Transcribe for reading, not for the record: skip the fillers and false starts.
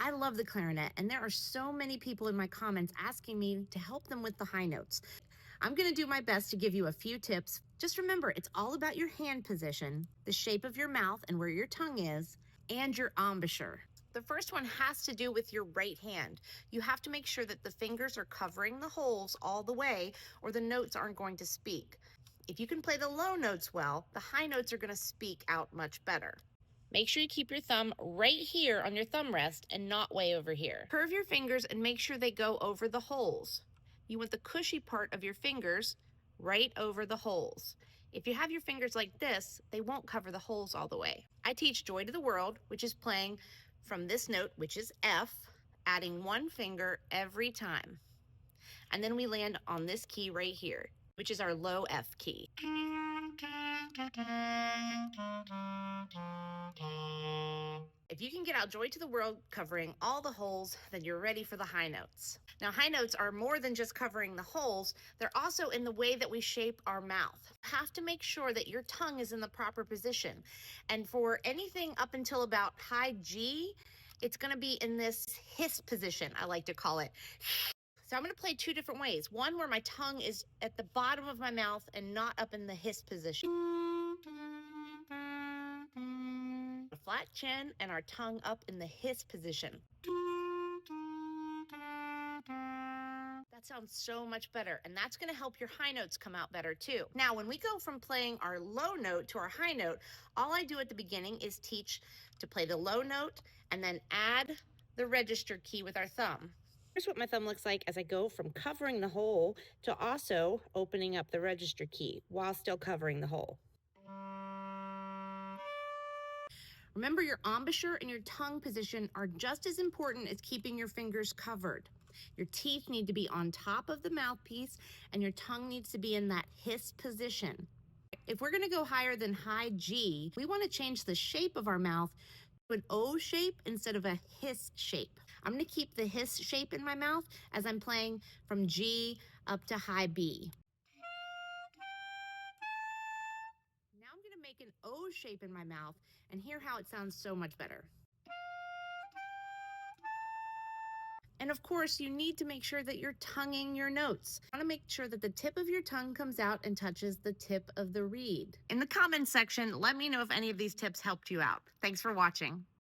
I love the clarinet, and there are so many people in my comments asking me to help them with the high notes. I'm going to do my best to give you a few tips. Just remember, it's all about your hand position, the shape of your mouth and where your tongue is, and your embouchure. The first one has to do with your right hand. You have to make sure that the fingers are covering the holes all the way, or the notes aren't going to speak. If you can play the low notes well, the high notes are going to speak out much better. Make sure you keep your thumb right here on your thumb rest and not way over here. Curve your fingers and make sure they go over the holes. You want the cushy part of your fingers right over the holes. If you have your fingers like this, they won't cover the holes all the way. I teach Joy to the World, which is playing from this note, which is F, adding one finger every time. And then we land on this key right here, which is our low F key. If you can get out Joy to the World covering all the holes, then you're ready for the high notes. Now, high notes are more than just covering the holes. They're also in the way that we shape our mouth. You have to make sure that your tongue is in the proper position. And for anything up until about high G, it's going to be in this hiss position, I like to call it. So I'm going to play two different ways. One where my tongue is at the bottom of my mouth and not up in the hiss position. A flat chin and our tongue up in the hiss position. That sounds so much better, and that's going to help your high notes come out better too. Now, when we go from playing our low note to our high note, all I do at the beginning is teach to play the low note and then add the register key with our thumb. Here's what my thumb looks like as I go from covering the hole to also opening up the register key while still covering the hole. Remember, your embouchure and your tongue position are just as important as keeping your fingers covered. Your teeth need to be on top of the mouthpiece, and your tongue needs to be in that hiss position. If we're going to go higher than high G, we want to change the shape of our mouth to an O shape instead of a hiss shape. I'm going to keep the hiss shape in my mouth as I'm playing from G up to high B. Now I'm going to make an O shape in my mouth and hear how it sounds so much better. And of course, you need to make sure that you're tonguing your notes. You want to make sure that the tip of your tongue comes out and touches the tip of the reed. In the comments section, let me know if any of these tips helped you out. Thanks for watching.